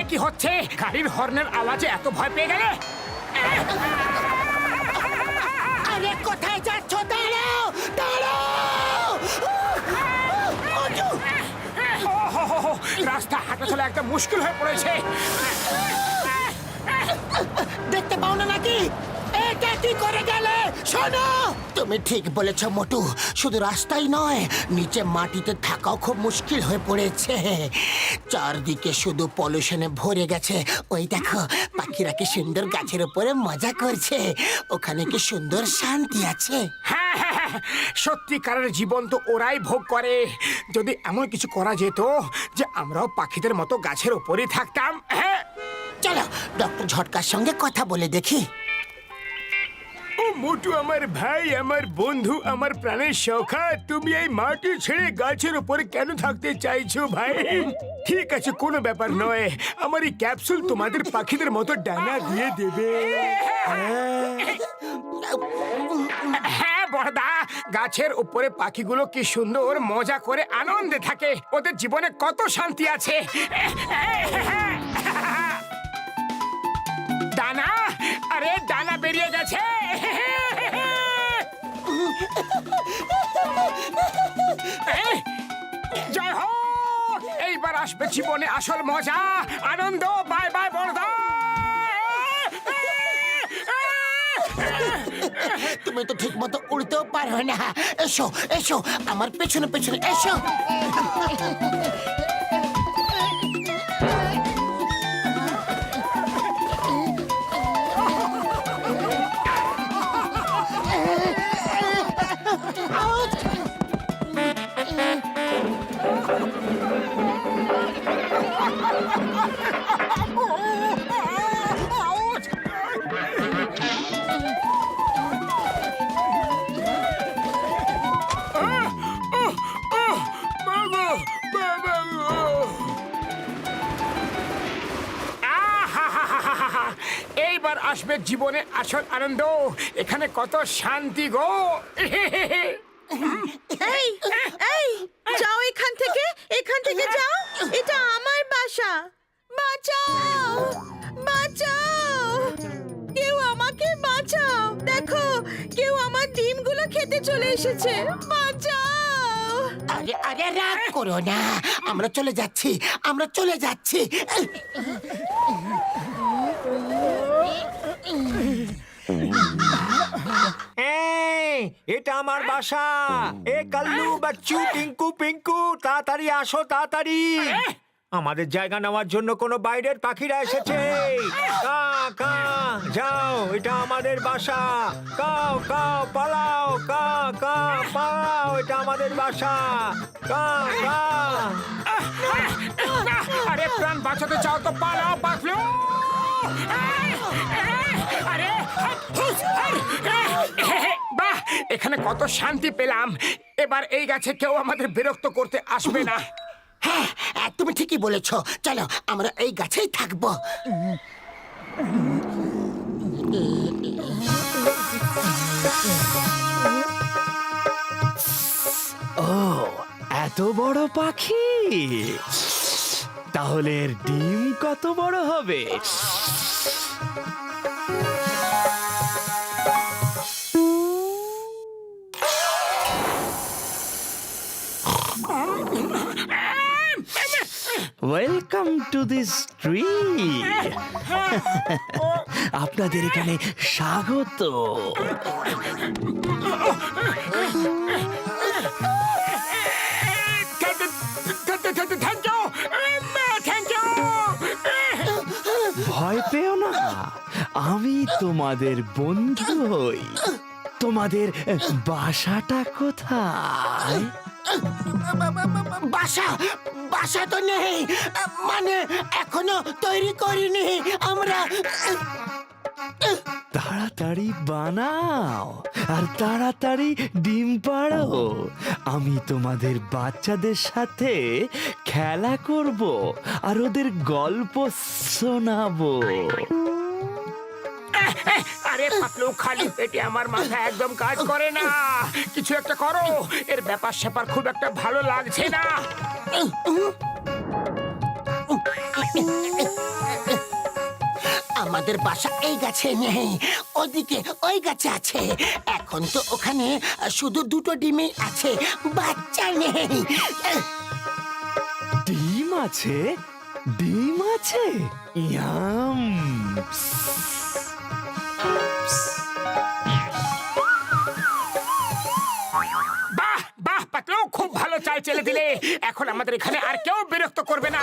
কি হচ্ছে? গাড়ির হর্নের আওয়াজে এত ভয় পেয়ে গেলে? আরে কোথায় যাচ্ছ? দাঁড়াও, দাঁড়াও! ওহো, রাস্তা হাঁটা চলা একটা মুশকিল হয়ে পড়েছে। দেখতে পাও না নাকি? এটা কি করে গেলে? শোনো, তুমি ঠিক বলেছ মোটু। শুধু রাস্তাই নয়, নিচে মাটিতে থাকাও খুব মুশকিল হয়ে পড়েছে। চারদিকে শুধু পলিউশনে ভরে গেছে। ওই দেখো, পাখিরা কি সুন্দর গাছের উপরে মজা করছে। ওখানে কি সুন্দর শান্তি আছে। হ্যাঁ, সত্যিকারের জীবন তো ওরাই ভোগ করে। যদি এমন কিছু করা যেত যে আমরাও পাখিদের মতো গাছের উপরই থাকতাম। হ্যাঁ, চলো ডক্টর ঝটকার সঙ্গে কথা বলে দেখি। ও মোটু, আমার ভাই, আমার বন্ধু, আমার প্রাণের সখা, তুমি এই মাটি ছেড়ে গাছের উপরে কেন থাকতে চাইছো ভাই? ঠিক আছে, কোনো ব্যাপার নয়। আমার এই ক্যাপসুল তোমাদের পাখিদের মতো ডানা দিয়ে দেবে। হ্যাঁ বড়দা, গাছের উপরে পাখিগুলো কি সুন্দর মজা করে আনন্দে থাকে। ওদের জীবনে কত শান্তি আছে। ডানা, আরে ডানা বেরিয়ে গেছে। জয় হোক, এইবার আসবে জীবনে আসল মজা, আনন্দ। বাই বাই বড়দা। তুমি তো ঠিক মতো উড়তেও পারো না। এসো এসো, আমার পেছনে পেছনে এসো। এইবার আসবে জীবনে আসল আনন্দ। এখানে কত শান্তি গো। এই এই যাও এখান থেকে, এখান থেকে যাও। এটা আমার বাসা। বাঁচাও, বাঁচাও, কেউ আমাকে বাঁচাও। দেখো, কেউ আমার ডিমগুলো খেতে চলে এসেছে। বাঁচাও। আরে আরে, রাগ করো না। আমরা চলে যাচ্ছি, আমরা চলে যাচ্ছি। এটা আমার বাসা। এ কাল্লু, বাচ্চু, টিঙ্কু, পিঙ্কু, তাড়াতাড়ি আসো, তাড়াতাড়ি। আমাদের জায়গা নেওয়ার জন্য কোনো বাইরের পাখিরা এসেছে। কা কা, যাও, এটা আমাদের বাসা। কাও কাও, পালাও। কা কা, পালাও, এটা আমাদের বাসা। কা কা। আরে প্রাণ বাঁচাতে চাও তো পালাও, বাঁচলো। আরে বাহ, এখানে কত শান্তি পেলাম। এবার এই গাছে কেউ আমাদের বিরক্ত করতে আসবে না। হ্যাঁ, তুমি ঠিকই বলেছ। চলো, আমরা এই গাছেই থাকবো। ও, এত বড় পাখি! তাহলে এর ডিম কত বড় হবে? Welcome to this tree. আপনাদের এখানে স্বাগত। ভয় পেও না, আমি তোমাদের বন্ধু হই। তোমাদের বাসাটা কোথায়? বাসা বাসা তো নেই, মানে এখনো তৈরি করিনি আমরা। তাড়াতাড়ি বানাও আর তাড়াতাড়ি ডিম পাড়ো। আমি তোমাদের বাচ্চাদের সাথে খেলা করব আর ওদের গল্প শোনাবো। আরে পাতলু, খালি পেটে আমার মাথা একদম কাজ করে না। কিছু একটা করো, এর ব্যাপার স্যাপার খুব একটা ভালো লাগছে না। আমাদের বাসা এই গাছে নেই, ওদিকে ওই গাছে আছে। এখন তো ওখানে শুধু দুটো ডিমই আছে, বাচ্চা নেই। ডিম আছে, ডিম আছে, ইয়াম। বাহ বাহ পাতলু, খুব ভালো চাল চেলে দিলে। এখন আমাদের এখানে আর কেউ বিরক্ত করবে না।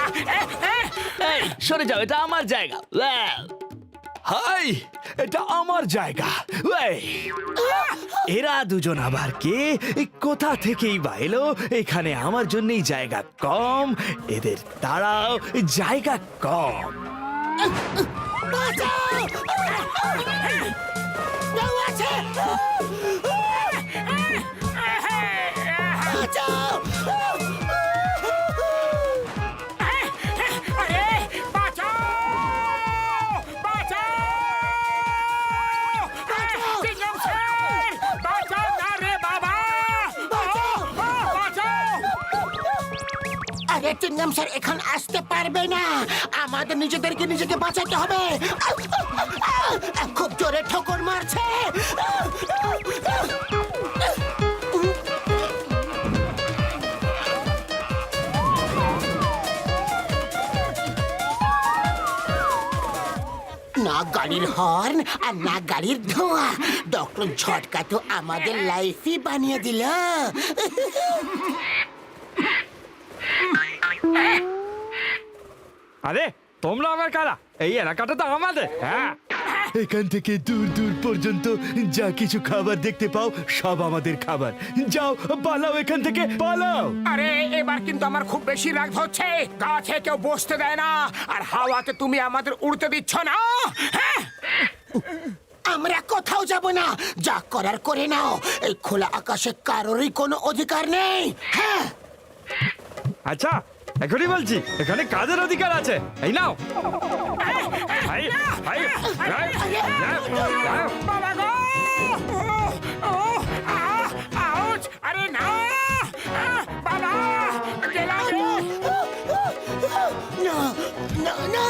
এই সরে যাও, এটা আমার জায়গা। হাই, এটা আমার জায়গা। এই, এরা দুজন আবার কে, কোথা থেকেই বা এলো? এখানে আমার জন্যই জায়গা কম, এদের তারাও জায়গা কম। বাঁচাও! কেউ আছে? বাঁচাও! আরে বাঁচাও, বাঁচাও, চিংগাম স্যার, বাঁচাও না রে বাবা, বাঁচাও। আরে চিংগাম স্যার এখন আসতে পারবে না, আমাদের নিজেদেরকে নিজেকে বাঁচাতে হবে। খুব জোরে ঠোকর মারছে। না গাড়ির হর্ন আর না গাড়ির ধোঁয়া, ডক্টর ঝটকা তো আমাদের লাইফই বানিয়ে দিল। আরে তোমরা আমার কারা? এই এলাকাটা তো আমাদের। হ্যাঁ, এখান থেকে দূর দূর পর্যন্ত যা কিছু খাবার দেখতে পাও সব আমাদের খাবার। যাও, পালাও এখান থেকে, পালাও। আরে এবার কিন্তু আমার খুব বেশি রাগ হচ্ছে। গাছে কেউ বসতে দেয় না, আর হাওয়াতে তুমি আমাদের উড়তে দিচ্ছ না। হ্যাঁ, আমরা কোথাও যাব না, যা করার করে নাও। এই খোলা আকাশে কারোরই কোনো অধিকার নেই। হ্যাঁ, আচ্ছা এখনই বলছি, এখানে কাজের অধিকার আছে। এই নাও। ভাই, ভাই, ভাই, নাও। বাবা গো! আউচ! আরে না! বাবা! গেলাম রে! না না না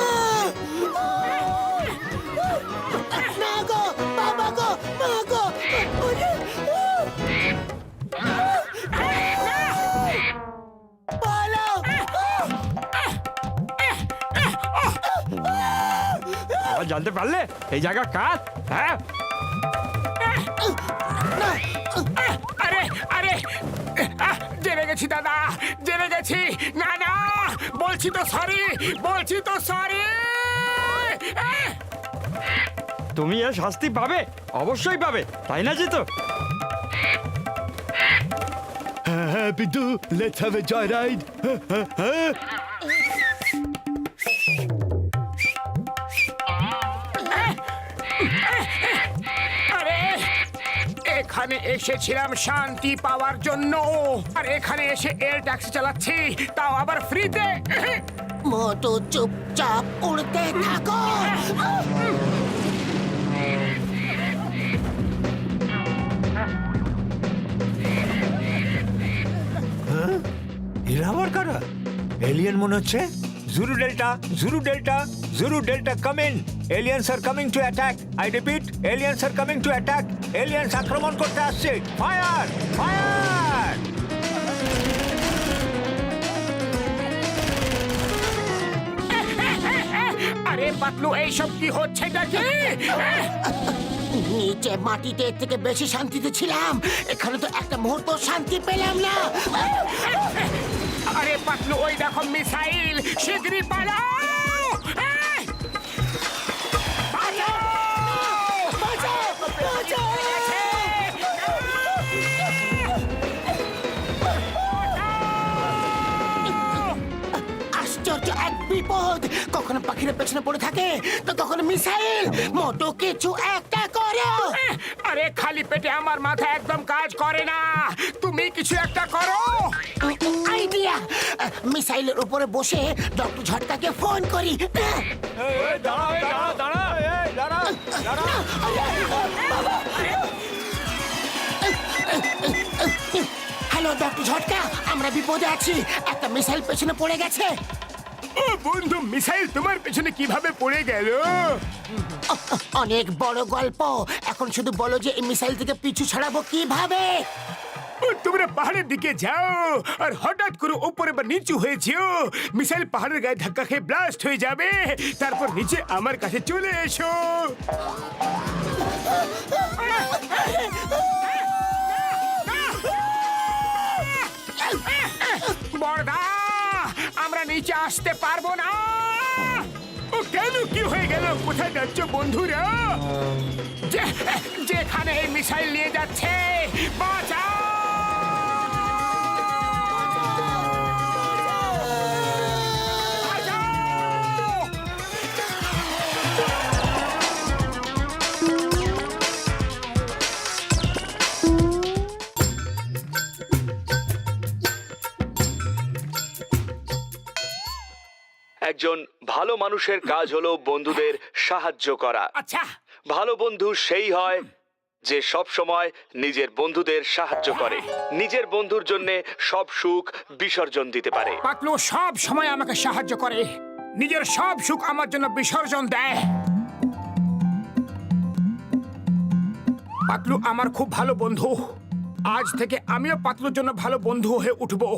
না গো, বাবা গো, মা গো। ওরে! পালাও! আবার জানতে পারলে এই জায়গা কার? হ্যাঁ, আরে আরে জেনে গেছি দাদা, জেনে গেছি। না না, বলছি তো সরি, বলছি তো সরি। তুমি এর শাস্তি পাবে, অবশ্যই পাবে, তাই না জিতু? হ্যাঁ Bidu, let's have a joy ride. আরে এখানে এসেছিলাম শান্তি পাওয়ার জন্য, আর এখানে এসে এয়ার ট্যাক্সি চালাচ্ছি, তাও আবার ফ্রিতে। মোটু চুপচাপ উড়তে থাকো। এরা আবার কারা? এলিয়েন মনে হচ্ছে। Zulu Delta, Zulu Delta, Zulu Delta come in. Aliens are coming to attack. I repeat, aliens are coming to attack. Aliens আক্রমণ করতে আসছে। Fire, fire! আরে পাতলু, এইসব কি হচ্ছে নাকি? নিচে মাটিতে এর থেকে বেশি শান্তিতে ছিলাম, এখানে তো একটা মুহূর্ত শান্তি পেলাম না। আরে পাতলু, ওই দেখো মিসাইল, শিগগিরই পালাও! পালাও! বাঁচাও, বাঁচাও! আশ্চর্য এক বিপদ, কখনো পাখির পেছনে পড়ে থাকে তো কখনো মিসাইল। মোটো কিছু একটা করো। আরে খালি পেটে আমার মাথা একদম কাজ করে না, তুমি কিছু একটা করো। আইডিয়া, মিসাইলের উপরে বসে ডক্টর ঝটকাকে ফোন করি। দাঁড়াও, দাঁড়াও, দাঁড়াও, এই, দাঁড়াও, দাঁড়াও। হ্যালো ডক্টর ঝটকা, আমরা বিপদে আছি, একটা মিসাইল পেছনে পড়ে গেছে। ও বন্ধু, মিসাইল তোমার পেছনে কিভাবে পড়ে গেল? অনেক বড় গল্প। এখন শুধু বলো যে এই মিসাইল থেকে পিছু ছাড়াবো কিভাবে? ও, তোমরা পাহাড়ের দিকে যাও আর হঠাৎ করে উপরে বা নিচু হয়েছিও। মিসাইল পাহাড়ের গায়ে ধাক্কা খেয়ে ব্লাস্ট হয়ে যাবে, তারপর নিচে আমার কাছে চলে এসো। বড়দা, আমরা নিচে আসতে পারবো না। ও কেন, কি হয়ে গেল? কোথায় যাচ্ছ বন্ধুরা? যেখানে এই মিসাইল নিয়ে যাচ্ছে, বাঁচাও! একজন ভালো মানুষের কাজ হলো বন্ধুদের সাহায্য করা। আচ্ছা, ভালো বন্ধু সেই হয় যে সব সময় নিজের বন্ধুদের সাহায্য করে, নিজের বন্ধুর জন্য সব সুখ বিসর্জন দিতে পারে। পাতলু সব সময় আমাকে সাহায্য করে, নিজের সব সুখ আমার জন্য বিসর্জন দেয়। পাতলু আমার খুব ভালো বন্ধু। আজ থেকে আমিও পাতলুর জন্য ভালো বন্ধু হয়ে উঠবো।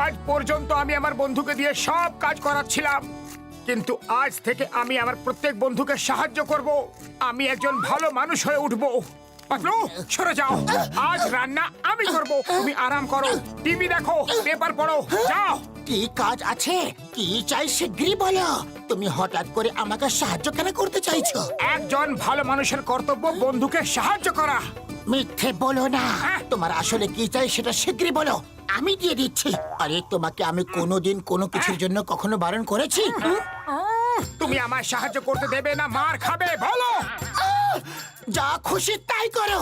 আজ পর্যন্ত আমি আমার বন্ধুকে দিয়ে সব কাজ করাচ্ছিলাম, কিন্তু আজ থেকে আমি আমার প্রত্যেক বন্ধুকে সাহায্য করব। আমি একজন ভালো মানুষ হয়ে উঠবো। পাতলু সরে যাও, আজ রান্না আমি করব, তুমি আরাম করো, টিভি দেখো, পেপার পড়ো, যাও। কি কাজ আছে? কি চাই শিগগিরই বলো। তুমি হঠাৎ করে আমাকে সাহায্য কেন করতে চাইছো? একজন ভালো মানুষের কর্তব্য বন্ধুকে সাহায্য করা। মিথ্যে বলো না। তোমার আসলে কি চাই সেটা শিগগিরই বলো, আমি দিয়ে দিচ্ছি। আরে তোমাকে আমি কোনোদিন কোনো কিছুর জন্য কখনো বারণ করেছি? তুমি আমার সাহায্য করতে দেবে না মার খাবে? বলো। যা খুশি তাই করো।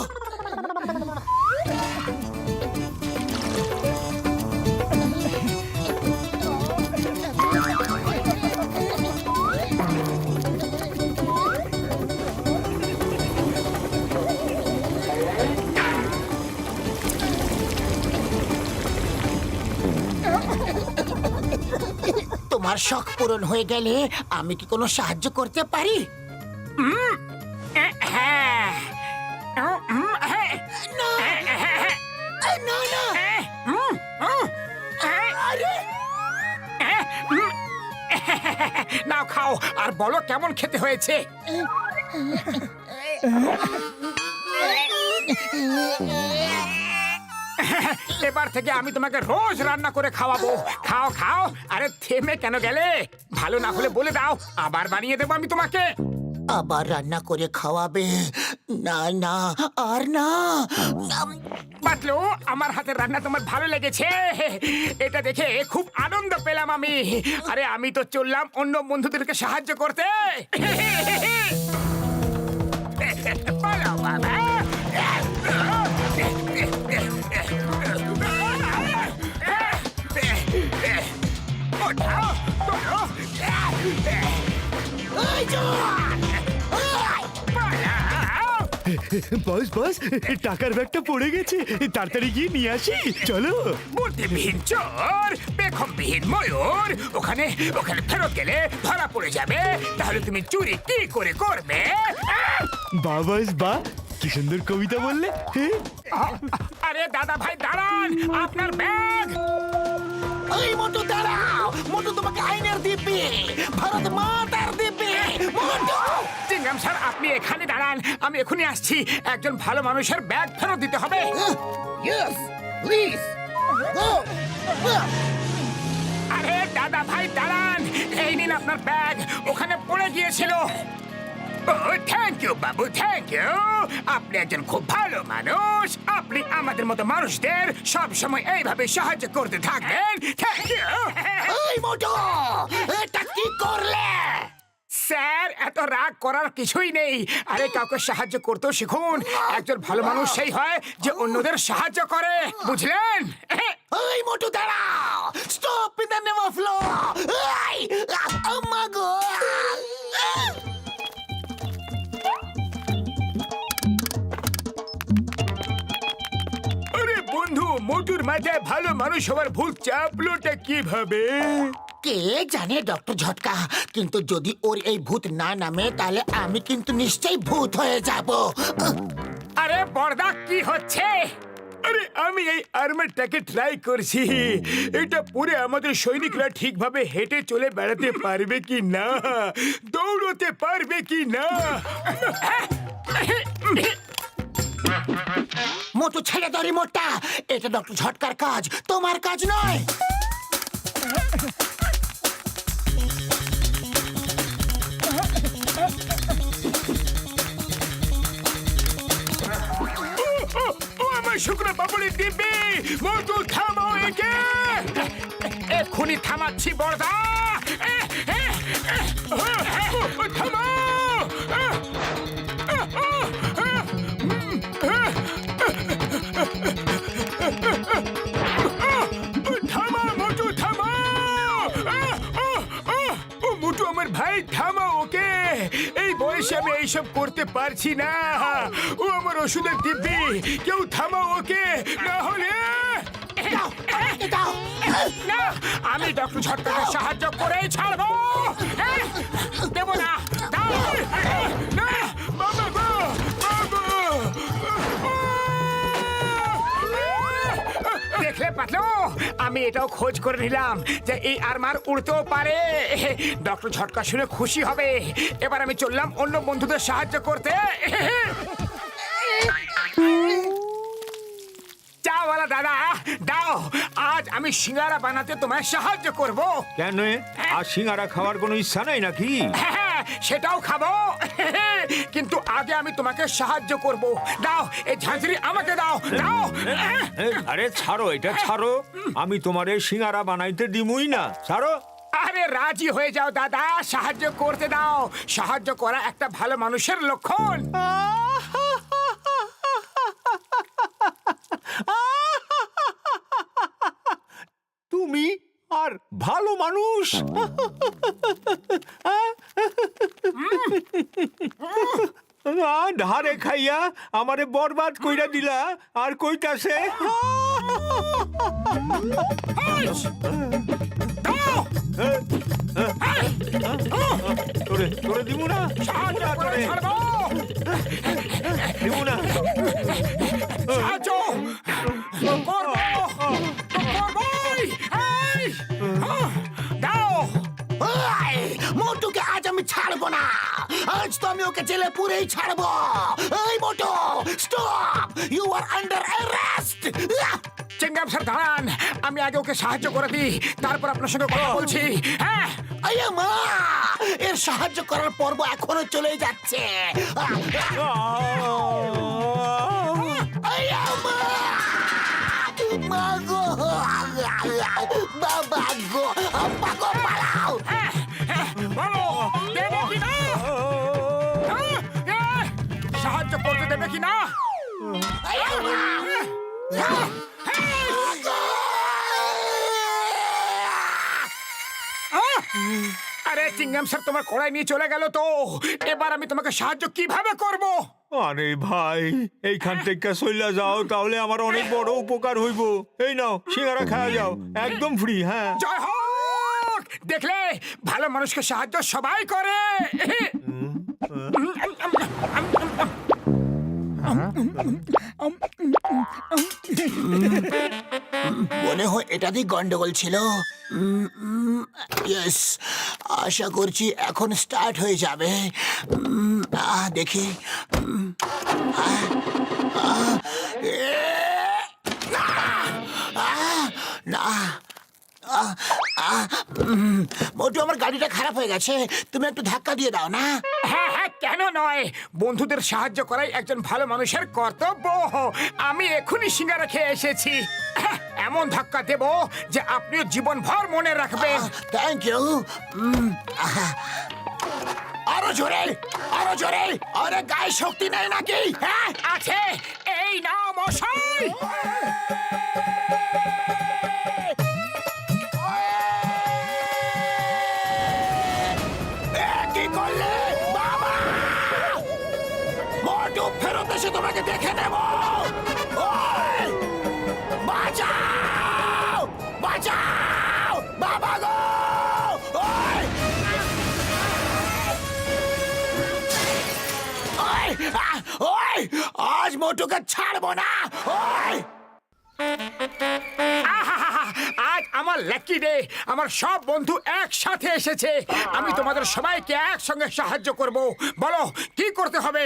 তোমার শখ পূরণ হয়ে গেলে আমি কি কোনো সাহায্য করতে পারি? হ্যাঁ। না না না। আরে নাও খাও আর বলো কেমন খেতে হয়েছে। এবার থেকে আমি তোমাকে রোজ রান্না করে খাওয়াবো। খাও খাও। আরে থেমে কেন গেলে? ভালো না হলে বলে দাও, আবার বানিয়ে দেবো আমি তোমাকে। আবার রান্না করে খাওয়াবে? না না, আর না। পাতলু, আমার হাতের রান্না তোমার ভালো লেগেছে? এটা দেখে খুব আনন্দ পেলাম আমি। আরে আমি তো চললাম অন্য বন্ধুদেরকে সাহায্য করতে। বলো বাবা। ওঠাও, তোলো। এই যো! পালাও। বস বস, টাকার ব্যাগটা পড়ে গেছে, তাড়াতাড়ি গিয়ে নিয়ে আসি, চলো। বুদ্ধিবিহীন চোর, বেখমবিহীন ময়ূর। ওখানে ওখানে ফেরত গেলে ধরা পড়ে যাবে। তাহলে তুমি চুরি কি করে করবে? বাবাস বা, কি সুন্দর কবিতা বললে। আরে দাদা ভাই দাঁড়ান, আপনার ব্যাগ। এই মোটু দাঁড়াও। মোটু তোমাকে আইনের দিব্যি, ভারত মাতার দিব্যি। মোটু! চিংগাম স্যার, আপনি এখানে দাঁড়ান, আমি এখনই আসছি। একজন ভালো মানুষের ব্যাগ ফেরত দিতে হবে। Yes, please. Go. আরে দাদা ভাই দাঁড়ান, এই নিন আপনার ব্যাগ, ওখানে পড়ে গিয়েছিল। ও thank you Babu, thank you. আপনি একজন খুব ভালো মানুষ। আপনি আমাদের মতো মানুষদের সব সময় এইভাবে সাহায্য করতে থাকবেন। Thank you. এই মোটু, এটা কি করলে? স্যার, এত রাগ করার কিছুই নেই। আরে কাউকে সাহায্য করতেও শিখুন। একজন ভালো মানুষ সেই হয় যে অন্যদের সাহায্য করে, বুঝলেন? এই মোটু দাঁড়াও। Stop in the name of law. এই, আম্মা গো। আরে বন্ধু, মোটুর মাথায় ভালো মানুষ হওয়ার ভূত চাপলোটা কিভাবে? কে জানে ডক্টর ঝটকা, কিন্তু যদি ওর এই ভূত না নামে তাহলে আমি কিন্তু নিশ্চয়ই ভূত হয়ে যাব। আরে বড়দা কি হচ্ছে? আরে আমি এই আর্মারটাকে ট্রাই করছি, এটা পরে আমাদের সৈনিকরা ঠিকভাবে হেঁটে চলে বেড়াতে পারবে কি না, দৌড়তে পারবে কি না। মোটু ছেড়ে ধরি মোটটা, এটা ডক্টর ঝটকার কাজ, তোমার কাজ নয়। ও আমার শুকনো পাপড়ি দিব্যি, মোটু থামাও একে। এক্ষুনি থামাচ্ছি বড়দা, থামাও। থামা মোটু, থামা। ও মোটু আমার ভাই, থামা ওকে। এই বয়সে আমি এইসব করতে পারছি না। ও আমার ওষুধের দিব্যি, কেউ থামাও ওকে, না হলে দাও, আমাকে দাও। না, আমি ডক্টর ঝটকাকে সাহায্য করেই ছাড়বো। দেবো না, দাও। না, বাবা গো, বাবা। দেখলে পাতলো, আমি এটাও খোঁজ করে নিলাম যে এই আর্মার উড়তেও পারে। ডক্টর ঝটকা শুনে খুশি হবে। এবার আমি চললাম অন্য বন্ধুদের সাহায্য করতে। চাওয়ালা দাদা, দাও, আজ আমি সিঙ্গারা বানাতে তোমায় সাহায্য করব। কেন? আর সিঙ্গারা খাওয়ার কোনো ইচ্ছা নাই নাকি? হ্যাঁ, সেটাও খাবো, কিন্তু আগে আমি তোমাকে সাহায্য করব। দাও, এই ঝাঁঝরি আমাকে দাও, দাও। আরে ছাড়ো, এটা ছাড়ো, আমি তোমার এই সিঙ্গারা বানাইতে দিমুই না, ছাড়ো। আরে রাজি হয়ে যাও দাদা, সাহায্য করতে দাও। সাহায্য করা একটা ভালো মানুষের লক্ষণ। তুমি আর ভালো মানুষ? ধারে খাইয়া আমারে বরবাদ কইরা দিলা, আর কইতাছে তোরে তোরে দিব না, সাহায্য করে ছাড়বো। দিব না। সাহায্য করবো, করবোই। এই, দাও। ওই, মোটুকে আজ আমি ছাড়বো না। আজ তো আমি ওকে জেলে পুরেই ছাড়বো। এই Motu, stop, you are under arrest. Chingam sir দাঁড়ান, আমি আগে ওকে সাহায্য করে দিই, তারপর আপনার সঙ্গে কথা বলছি। হ্যাঁ, আরে মা, এর সাহায্য করার পর্ব এখনো চলেই যাচ্ছে। আরে মা, মা গো, বাবা গো, আব্বা গো, পালাও। বলো, দেবে কি না? সাহায্য করতে দেবে কি না? আরে মা, আরে চিংগাম স্যার তোমার কড়াই নিয়ে চলে গেল তো, এবার আমি তোমাকে সাহায্য কিভাবে করব? আরে ভাই, এইখান থেকে চইলা যাও, তাহলে আমার অনেক বড় উপকার হইব। এই নাও, সিঙ্গারা খাওয়া যাও, একদম ফ্রি। হ্যাঁ, জয় হোক! দেখলে, ভালো মানুষকে সাহায্য সবাই করে। মনে হয় এটাতেই গন্ডগোল ছিল। ইয়েস, আশা করছি এখন স্টার্ট হয়ে যাবে। দেখি। না, মোটু, আমার গাড়িটা খারাপ হয়ে গেছে, তুমি একটু ধাক্কা দিয়ে দাও না। হ্যাঁ হ্যাঁ, কেন নয়, বন্ধুদের সাহায্য করাই একজন ভালো মানুষের কর্তব্য। আমি এখনই সিঙ্গারা খেয়ে এসেছি। এমন ধাক্কা দেব যে আপনিও জীবনভর মনে রাখবেন। Thank you. আরো জোরে, আরো জোরে। আরে গায়ে শক্তি নেই নাকি? হ্যাঁ আছে, এই নাও মশাই। কি করলে বাবা? মোটু, ফেরত এসে তোমাকে দেখে নেব। ওই, বাঁচা। মোটুকে ছাড়বো না। ওই! আহাহাহা, আজ আমার লাকি ডে। আমার সব বন্ধু একসাথে এসেছে। আমি তোমাদের সবাইকে একসঙ্গে সাহায্য করব। বলো কি করতে হবে?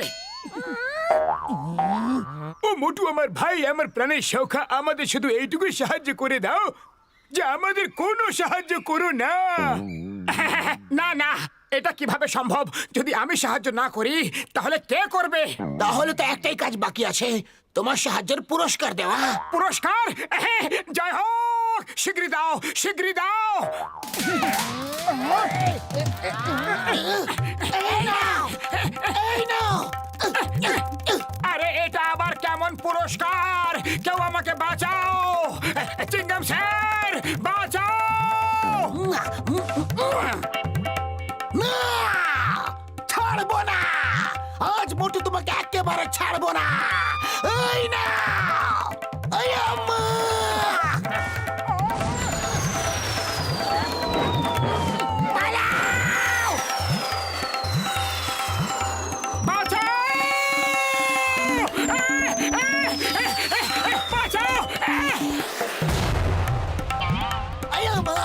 ও মোটু আমার ভাই, আমার প্রাণের সখা, আমাদের শুধু এইটুকুই সাহায্য করে দাও যে আমাদের কোনো সাহায্য করো না। না না, এটা কিভাবে সম্ভব? যদি আমি সাহায্য না করি তাহলে কে করবে? তাহলে তো একটাই কাজ বাকি আছে, তোমার সাহায্যের পুরস্কার দেওয়া। পুরস্কার? জয় হোক! শীঘ্রই দাও, শীঘ্রই দাও। এই নাও, এই নাও। আরে এটা আবার কেমন পুরস্কার? কেউ আমাকে বাঁচাও! চিংগাম স্যার, বাঁচাও! না! ছাড়বো না, আজ মোটু তোমাকে একেবারে ছাড়বো না। এই না, এই আম্মা! পালাও! বাঁচাও! বাঁচাও! এই আম্মা!